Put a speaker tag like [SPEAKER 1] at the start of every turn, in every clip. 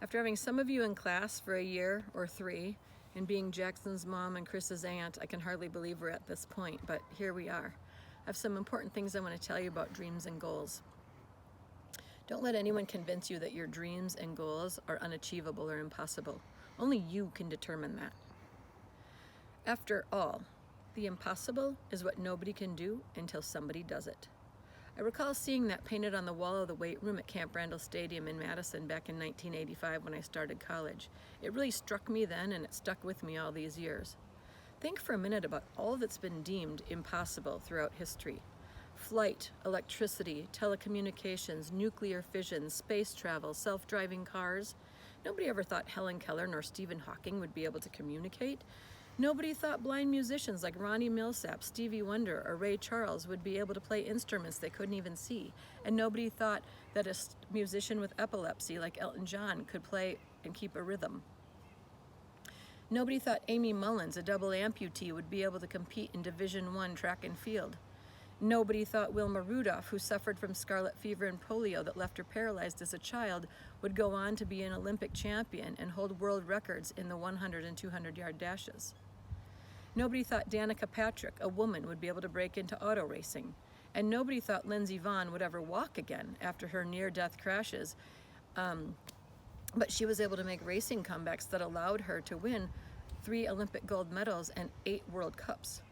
[SPEAKER 1] After having some of you in class for a year or 3 and being Jackson's mom and Chris's aunt, I can hardly believe we're at this point, but here we are. I have some important things I want to tell you about dreams and goals. Don't let anyone convince you that your dreams and goals are unachievable or impossible. Only you can determine that. After all, the impossible is what nobody can do until somebody does it. I recall seeing that painted on the wall of the weight room at Camp Randall Stadium in Madison back in 1985 when I started college. It really struck me then, and it stuck with me all these years. Think for a minute about all that's been deemed impossible throughout history. Flight, electricity, telecommunications, nuclear fission, space travel, self-driving cars. Nobody ever thought Helen Keller nor Stephen Hawking would be able to communicate. Nobody thought blind musicians like Ronnie Milsap, Stevie Wonder, or Ray Charles would be able to play instruments they couldn't even see. And nobody thought that a musician with epilepsy like Elton John could play and keep a rhythm. Nobody thought Amy Mullins, a double amputee, would be able to compete in Division I track and field. Nobody thought Wilma Rudolph, who suffered from scarlet fever and polio that left her paralyzed as a child, would go on to be an Olympic champion and hold world records in the 100 and 200-yard dashes. Nobody thought Danica Patrick, a woman, would be able to break into auto racing. And nobody thought Lindsey Vonn would ever walk again after her near-death crashes. But she was able to make racing comebacks that allowed her to win 3 Olympic gold medals and 8 World Cups.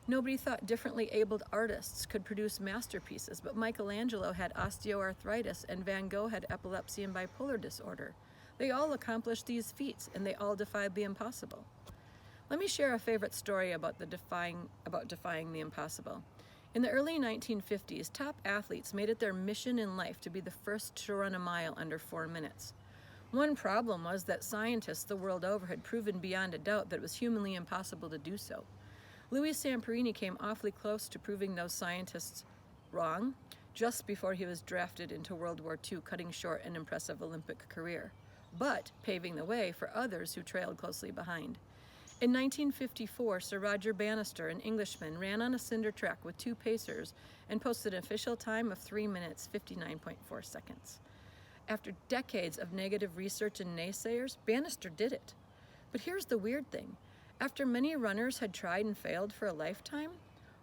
[SPEAKER 1] Nobody thought differently abled artists could produce masterpieces, but Michelangelo had osteoarthritis and Van Gogh had epilepsy and bipolar disorder. They all accomplished these feats, and they all defied the impossible. Let me share a favorite story about defying the impossible. In the early 1950s, top athletes made it their mission in life to be the first to run a mile under 4 minutes. One problem was that scientists the world over had proven beyond a doubt that it was humanly impossible to do so. Louis Samperini came awfully close to proving those scientists wrong just before he was drafted into World War II, cutting short an impressive Olympic career, but paving the way for others who trailed closely behind. In 1954, Sir Roger Bannister, an Englishman, ran on a cinder track with 2 pacers and posted an official time of 3 minutes, 59.4 seconds. After decades of negative research and naysayers, Bannister did it. But here's the weird thing. After many runners had tried and failed for a lifetime,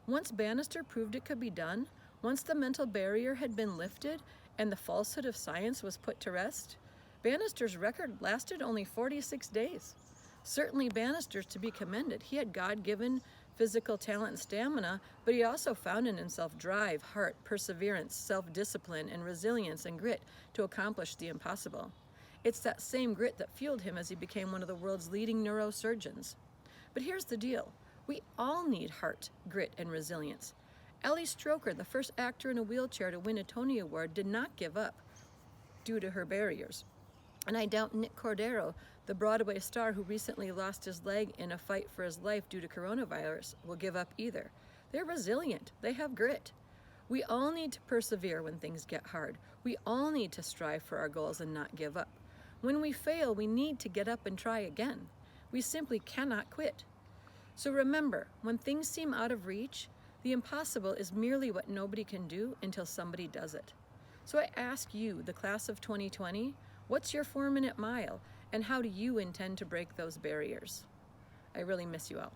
[SPEAKER 1] once Bannister proved it could be done, once the mental barrier had been lifted and the falsehood of science was put to rest, Bannister's record lasted only 46 days. Certainly Bannister's to be commended. He had God-given physical talent and stamina, but he also found in himself drive, heart, perseverance, self-discipline, and resilience and grit to accomplish the impossible. It's that same grit that fueled him as he became one of the world's leading neurosurgeons. But here's the deal. We all need heart, grit, and resilience. Ali Stroker, the first actor in a wheelchair to win a Tony Award, did not give up due to her barriers. And I doubt Nick Cordero, the Broadway star who recently lost his leg in a fight for his life due to coronavirus, will give up either. They're resilient. They have grit. We all need to persevere when things get hard. We all need to strive for our goals and not give up. When we fail, we need to get up and try again. We simply cannot quit. So remember, when things seem out of reach, the impossible is merely what nobody can do until somebody does it. So I ask you, the class of 2020, what's your 4-minute mile, and how do you intend to break those barriers? I really miss you all.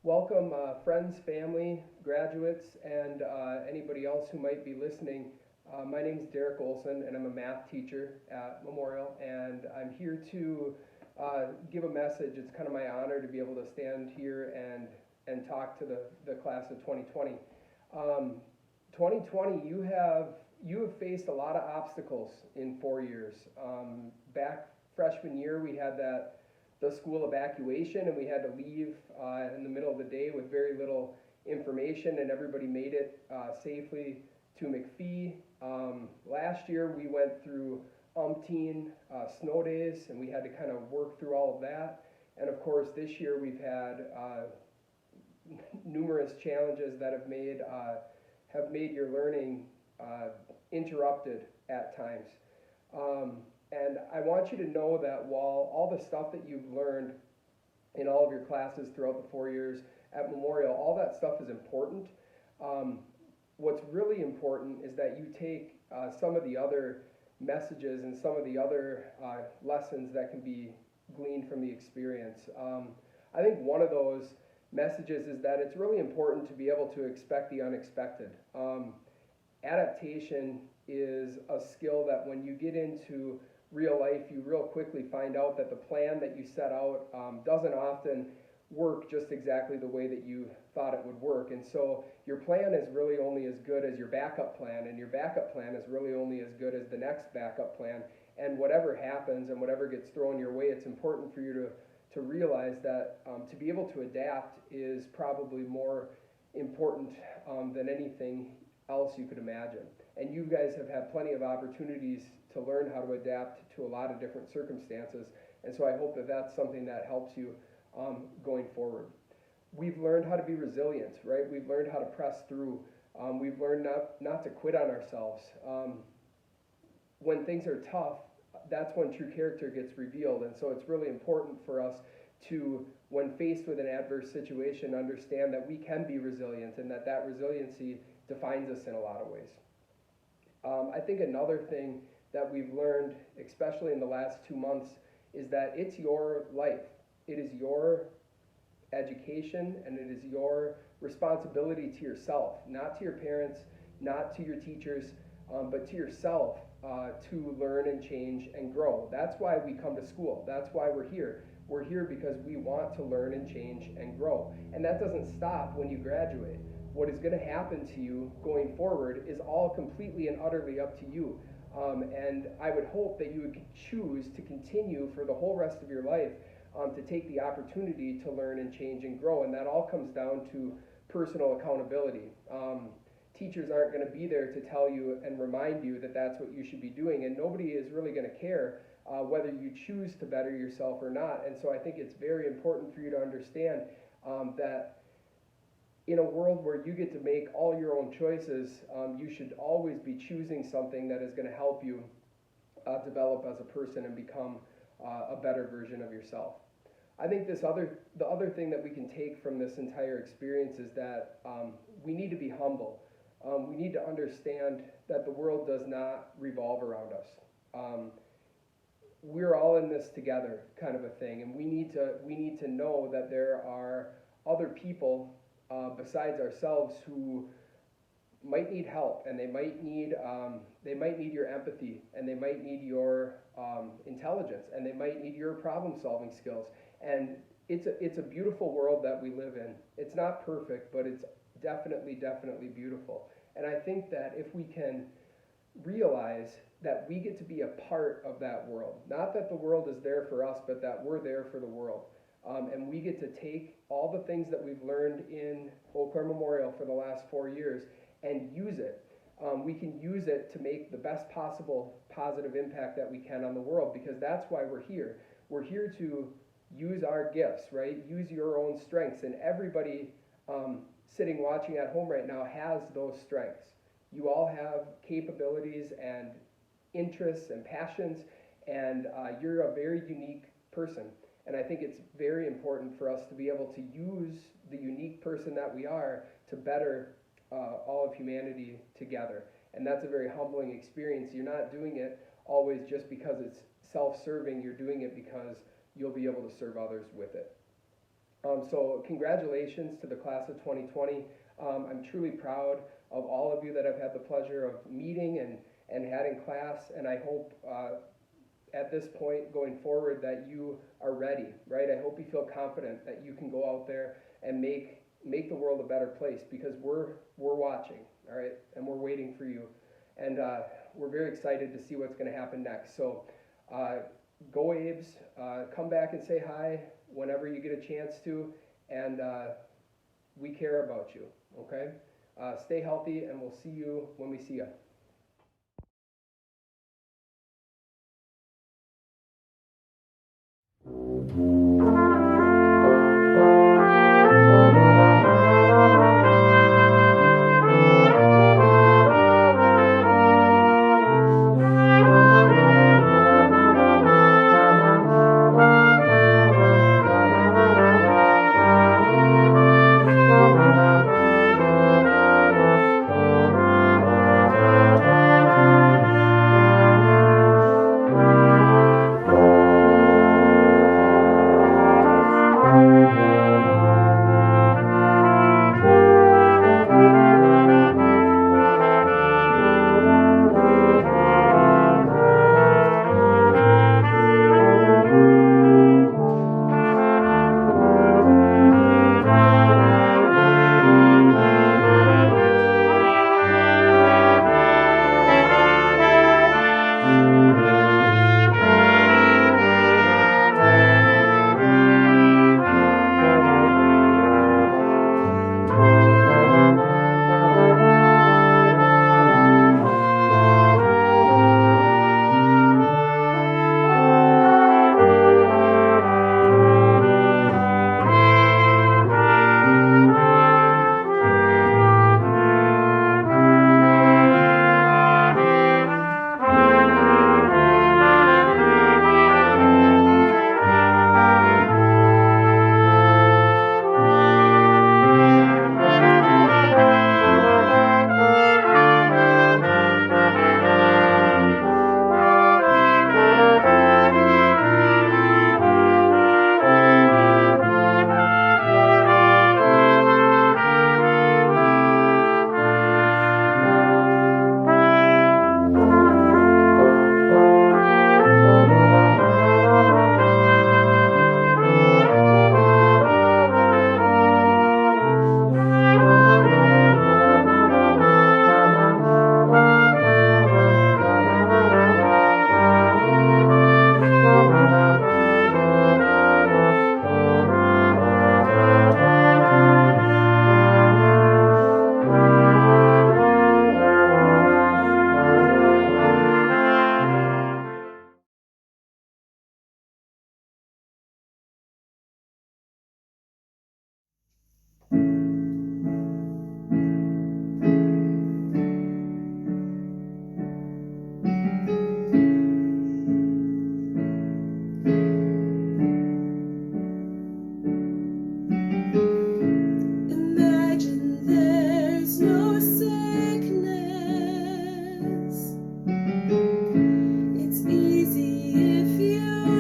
[SPEAKER 2] Welcome, friends, family, graduates, and anybody else who might be listening. My name is Derek Olson, and I'm a math teacher at Memorial, and I'm here to give a message. It's kind of my honor to be able to stand here and talk to the class of 2020. 2020, you have faced a lot of obstacles in 4 years. Back freshman year, we had the school evacuation, and we had to leave in the middle of the day with very little information, and everybody made it safely to McPhee. Last year we went through umpteen snow days, and we had to kind of work through all of that. And of course this year we've had numerous challenges that have made your learning interrupted at times. And I want you to know that while all the stuff that you've learned in all of your classes throughout the 4 years at Memorial, all that stuff is important. What's really important is that you take some of the other messages and some of the other lessons that can be gleaned from the experience. I think one of those messages is that it's really important to be able to expect the unexpected. Adaptation is a skill that when you get into real life, you real quickly find out that the plan that you set out doesn't often work just exactly the way that you thought it would work. And so your plan is really only as good as your backup plan, and your backup plan is really only as good as the next backup plan. And whatever happens and whatever gets thrown your way, it's important for you to realize that to be able to adapt is probably more important than anything else you could imagine. And you guys have had plenty of opportunities to learn how to adapt to a lot of different circumstances. And so I hope that that's something that helps you going forward. We've learned how to be resilient, right? We've learned how to press through. We've learned not to quit on ourselves. When things are tough, that's when true character gets revealed. And so it's really important for us to, when faced with an adverse situation, understand that we can be resilient and that resiliency defines us in a lot of ways. I think another thing that we've learned, especially in the last 2 months, is that it's your life. It is your education, and it is your responsibility to yourself, not to your parents, not to your teachers, but to yourself to learn and change and grow. That's why we come to school. That's why we're here. We're here because we want to learn and change and grow. And that doesn't stop when you graduate. What is going to happen to you going forward is all completely and utterly up to you. And I would hope that you would choose to continue for the whole rest of your life to take the opportunity to learn and change and grow. And that all comes down to personal accountability. Teachers aren't going to be there to tell you and remind you that that's what you should be doing. And nobody is really going to care whether you choose to better yourself or not. And so I think it's very important for you to understand that in a world where you get to make all your own choices, you should always be choosing something that is going to help you develop as a person and become a better version of yourself. I think the other thing that we can take from this entire experience is that we need to be humble. We need to understand that the world does not revolve around us. We're all in this together, kind of a thing, and we need to know that there are other people besides ourselves who might need help, and they might need your empathy, and they might need your intelligence, and they might need your problem-solving skills. And it's a beautiful world that we live in. It's not perfect, but it's definitely beautiful. And I think that if we can realize that we get to be a part of that world. Not that the world is there for us, but that we're there for the world. And we get to take all the things that we've learned in Eau Claire Memorial for the last 4 years and use it. We can use it to make the best possible positive impact that we can on the world, because that's why we're here. We're here to use our gifts, right? Use your own strengths. And everybody sitting watching at home right now has those strengths. You all have capabilities and interests and passions, and you're a very unique person. And I think it's very important for us to be able to use the unique person that we are to better all of humanity together. And that's a very humbling experience. You're not doing it always just because it's self-serving. You're doing it because you'll be able to serve others with it. So congratulations to the class of 2020. I'm truly proud of all of you that I've had the pleasure of meeting and had in class, and I hope at this point going forward that you are ready, right? I hope you feel confident that you can go out there and make the world a better place, because we're watching, all right? And we're waiting for you. And we're very excited to see what's going to happen next. So go Abes, come back and say hi whenever you get a chance to, and we care about you, okay? Stay healthy, and we'll see you when we see you.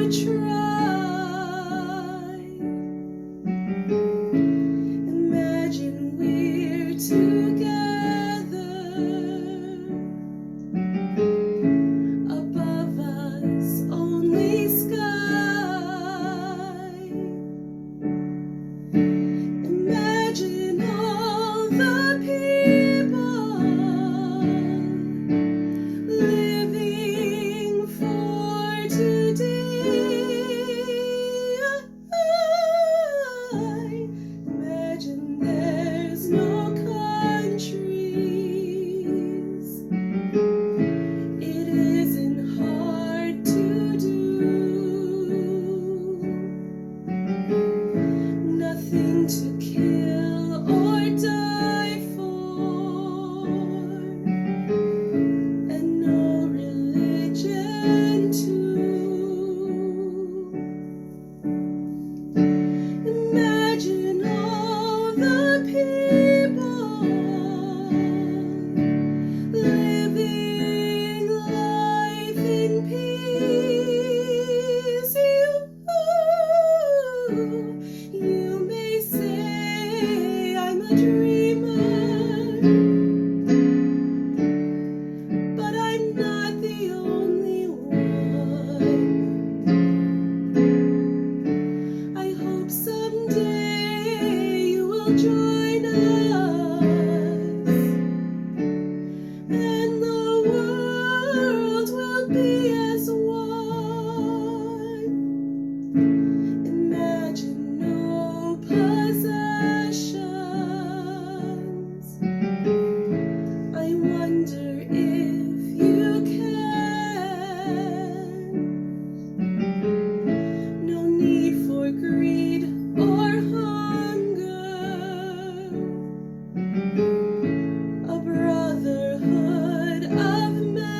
[SPEAKER 3] Try. Imagine Imagine no possessions. I wonder if you can. No need for greed or hunger. A brotherhood of men.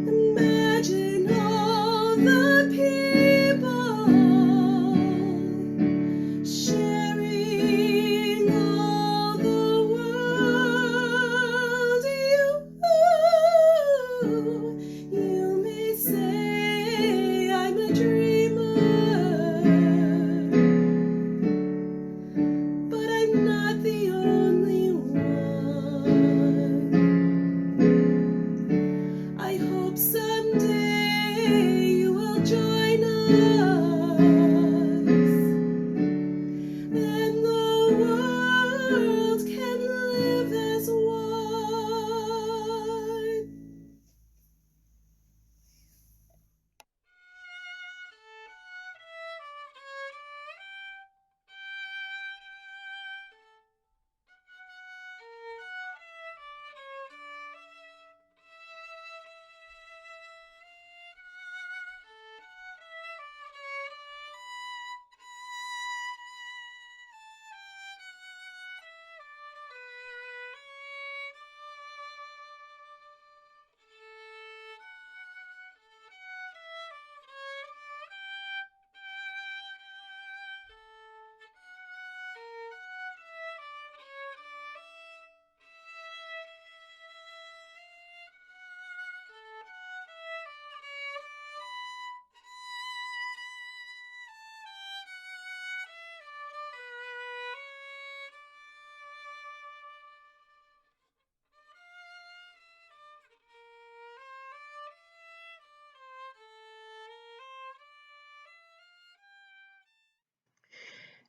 [SPEAKER 3] Imagine all the people sharing all the world. You may say I'm a dreamer, but I'm not the only one. I hope someday you will join us, and the world can live as one.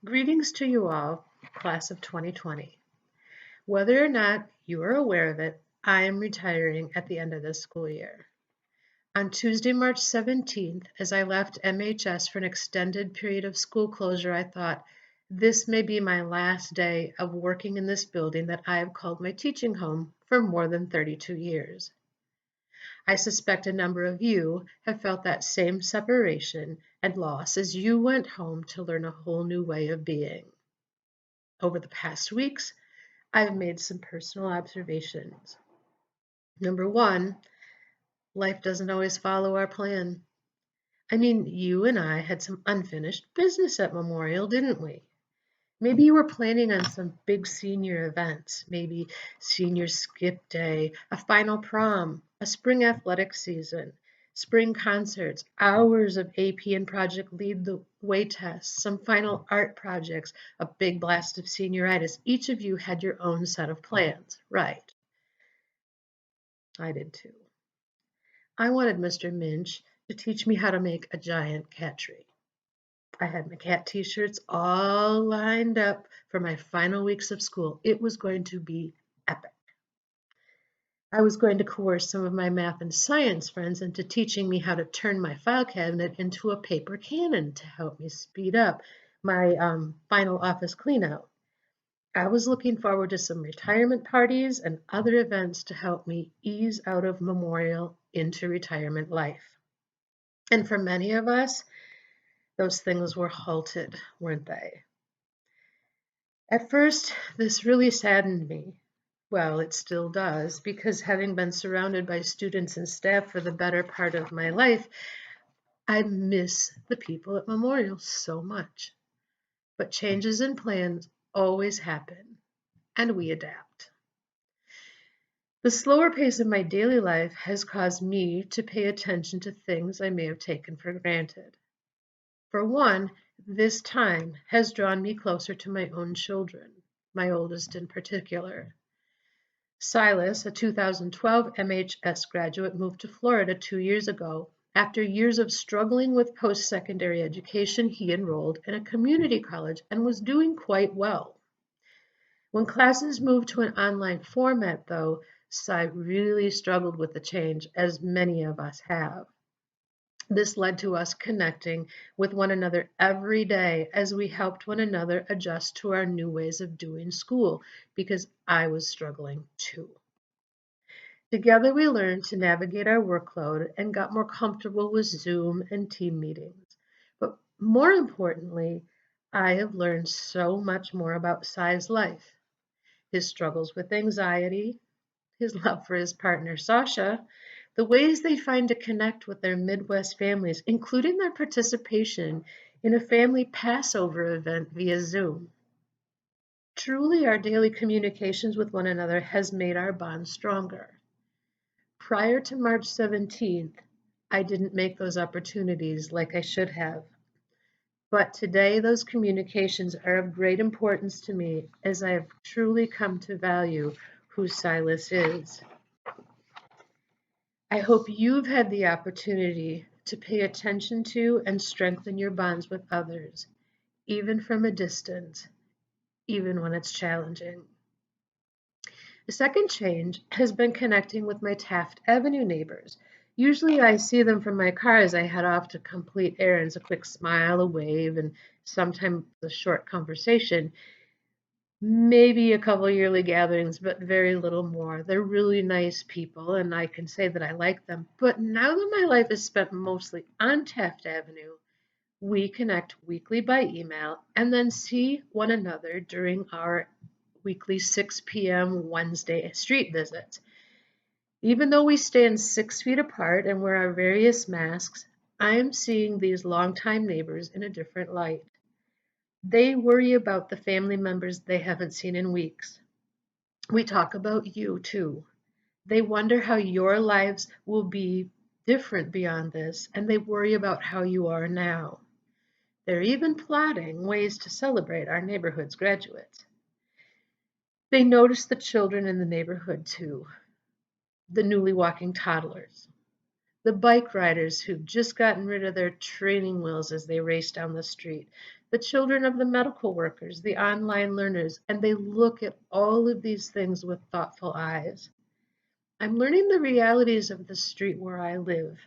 [SPEAKER 4] Greetings to you all, class of 2020. Whether or not you are aware of it, I am retiring at the end of this school year. On Tuesday, March 17th, as I left MHS for an extended period of school closure, I thought, this may be my last day of working in this building that I have called my teaching home for more than 32 years. I suspect a number of you have felt that same separation and loss as you went home to learn a whole new way of being. Over the past weeks, I've made some personal observations. Number one, life doesn't always follow our plan. I mean, you and I had some unfinished business at Memorial, didn't we? Maybe you were planning on some big senior events, maybe senior skip day, a final prom, a spring athletic season, spring concerts, hours of AP and project lead the way tests, some final art projects, a big blast of senioritis. Each of you had your own set of plans, right? I did too. I wanted Mr. Minch to teach me how to make a giant cat tree. I had my cat t-shirts all lined up for my final weeks of school. It was going to be epic. I was going to coerce some of my math and science friends into teaching me how to turn my file cabinet into a paper cannon to help me speed up my final office cleanout. I was looking forward to some retirement parties and other events to help me ease out of Memorial into retirement life. And for many of us, those things were halted, weren't they? At first, this really saddened me. Well, it still does, because having been surrounded by students and staff for the better part of my life, I miss the people at Memorial so much. But changes in plans always happen, and we adapt. The slower pace of my daily life has caused me to pay attention to things I may have taken for granted. For one, this time has drawn me closer to my own children, my oldest in particular. Silas, a 2012 MHS graduate, moved to Florida 2 years ago. After years of struggling with post-secondary education, he enrolled in a community college and was doing quite well. When classes moved to an online format, though, Si really struggled with the change, as many of us have. This led to us connecting with one another every day as we helped one another adjust to our new ways of doing school because I was struggling too. Together, we learned to navigate our workload and got more comfortable with Zoom and team meetings. But more importantly, I have learned so much more about Sai's life, his struggles with anxiety, his love for his partner Sasha, the ways they find to connect with their Midwest families, including their participation in a family Passover event via Zoom. Truly, our daily communications with one another has made our bond stronger. Prior to March 17th, I didn't make those opportunities like I should have. But today, those communications are of great importance to me as I have truly come to value who Silas is. I hope you've had the opportunity to pay attention to and strengthen your bonds with others, even from a distance, even when it's challenging. The second change has been connecting with my Taft Avenue neighbors. Usually I see them from my car as I head off to complete errands, a quick smile, a wave, and sometimes a short conversation. Maybe a couple yearly gatherings, but very little more. They're really nice people, and I can say that I like them. But now that my life is spent mostly on Taft Avenue, we connect weekly by email and then see one another during our weekly 6 p.m. Wednesday street visits. Even though we stand 6 feet apart and wear our various masks, I am seeing these longtime neighbors in a different light. They worry about the family members they haven't seen in weeks. We talk about you too. They wonder how your lives will be different beyond this, and they worry about how you are now. They're even plotting ways to celebrate our neighborhood's graduates. They notice the children in the neighborhood too, the newly walking toddlers, the bike riders who've just gotten rid of their training wheels as they race down the street, the children of the medical workers, the online learners, and they look at all of these things with thoughtful eyes. I'm learning the realities of the street where I live.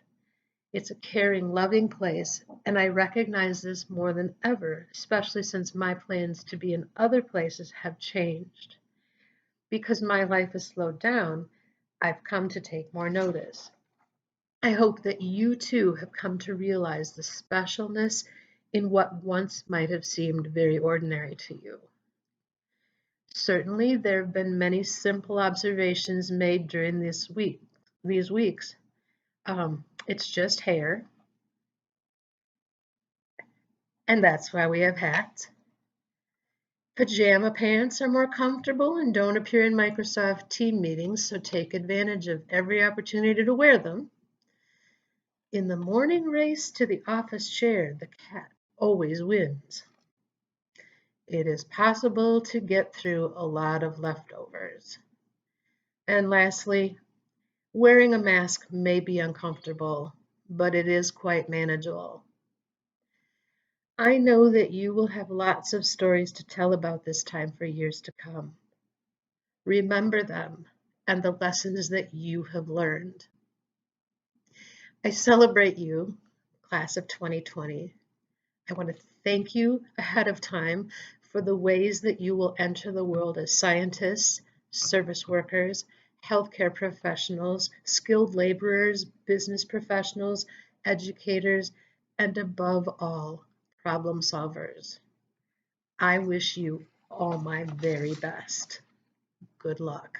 [SPEAKER 4] It's a caring, loving place, and I recognize this more than ever, especially since my plans to be in other places have changed. Because my life has slowed down, I've come to take more notice. I hope that you too have come to realize the specialness in what once might have seemed very ordinary to you. Certainly, there have been many simple observations made during these weeks. It's just hair, and that's why we have hats. Pajama pants are more comfortable and don't appear in Microsoft team meetings, so take advantage of every opportunity to wear them. In the morning race to the office chair, the cat always wins. It is possible to get through a lot of leftovers. And lastly, wearing a mask may be uncomfortable, but it is quite manageable. I know that you will have lots of stories to tell about this time for years to come. Remember them and the lessons that you have learned. I celebrate you, class of 2020. I want to thank you ahead of time for the ways that you will enter the world as scientists, service workers, healthcare professionals, skilled laborers, business professionals, educators, and above all, problem solvers. I wish you all my very best. Good luck.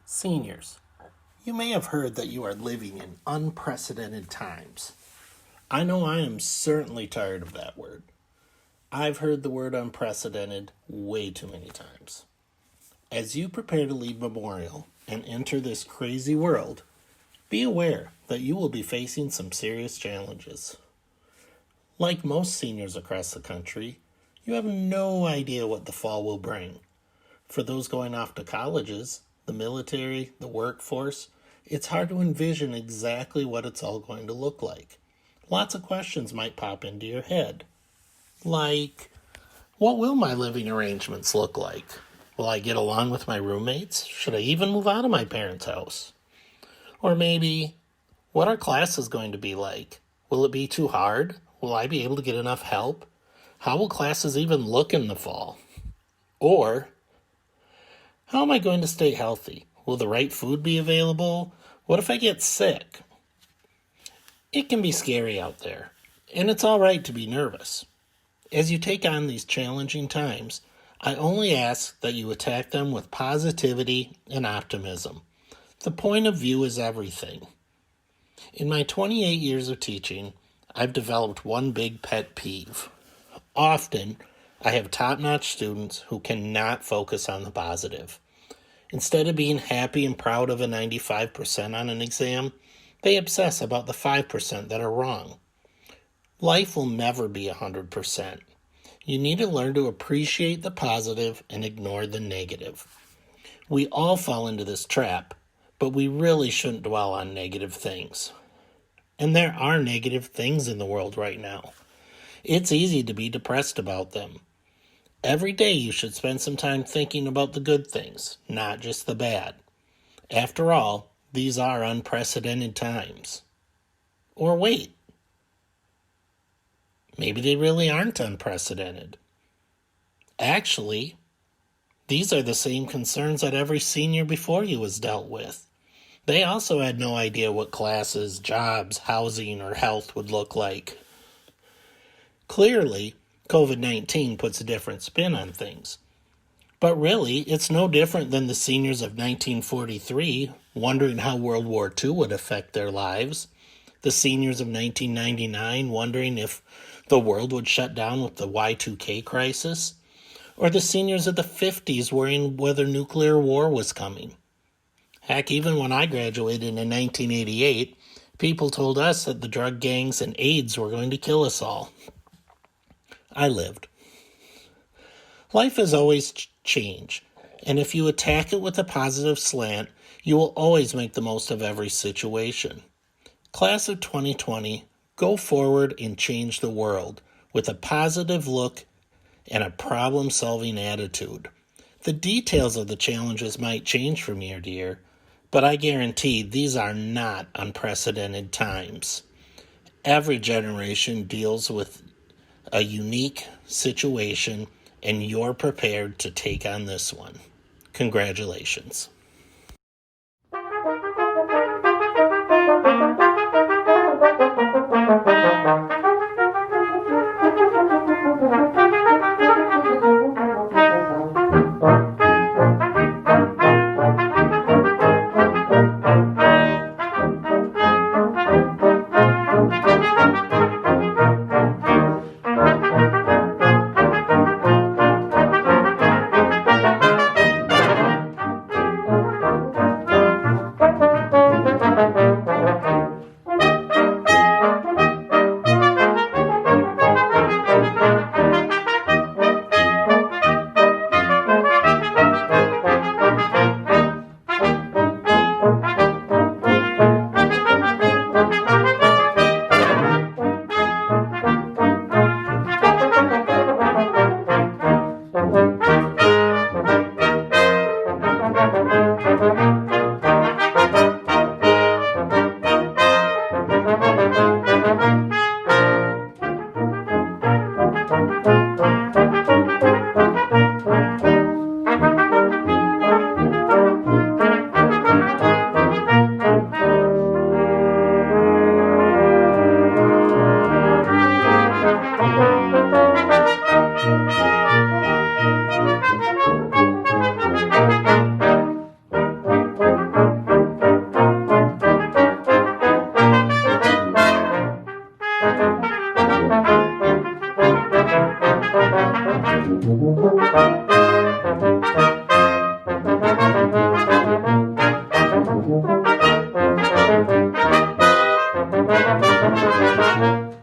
[SPEAKER 5] Seniors, you may have heard that you are living in unprecedented times. I know I am certainly tired of that word. I've heard the word unprecedented way too many times. As you prepare to leave Memorial and enter this crazy world, be aware that you will be facing some serious challenges. Like most seniors across the country, you have no idea what the fall will bring. For those going off to colleges, the military, the workforce, it's hard to envision exactly what it's all going to look like. Lots of questions might pop into your head. Like, what will my living arrangements look like? Will I get along with my roommates? Should I even move out of my parents' house? Or maybe, what are classes going to be like? Will it be too hard? Will I be able to get enough help? How will classes even look in the fall? Or, how am I going to stay healthy? Will the right food be available? What if I get sick? It can be scary out there, and it's all right to be nervous. As you take on these challenging times, I only ask that you attack them with positivity and optimism. The point of view is everything. In my 28 years of teaching, I've developed one big pet peeve. Often, I have top-notch students who cannot focus on the positive. Instead of being happy and proud of a 95% on an exam, they obsess about the 5% that are wrong. Life will never be 100%. You need to learn to appreciate the positive and ignore the negative. We all fall into this trap, but we really shouldn't dwell on negative things. And there are negative things in the world right now. It's easy to be depressed about them. Every day you should spend some time thinking about the good things, not just the bad. After all, these are unprecedented times. Or wait, maybe they really aren't unprecedented. Actually, these are the same concerns that every senior before you has dealt with. They also had no idea what classes, jobs, housing, or health would look like. Clearly, COVID-19 puts a different spin on things. But really, it's no different than the seniors of 1943 wondering how World War II would affect their lives, the seniors of 1999 wondering if the world would shut down with the Y2K crisis, or the seniors of the 50s worrying whether nuclear war was coming. Heck, even when I graduated in 1988, people told us that the drug gangs and AIDS were going to kill us all. I lived. Life is always change, and if you attack it with a positive slant, you will always make the most of every situation. Class of 2020, go forward and change the world with a positive look and a problem-solving attitude. The details of the challenges might change from year to year, but I guarantee these are not unprecedented times. Every generation deals with a unique situation, and you're prepared to take on this one. Congratulations.
[SPEAKER 3] Thank you.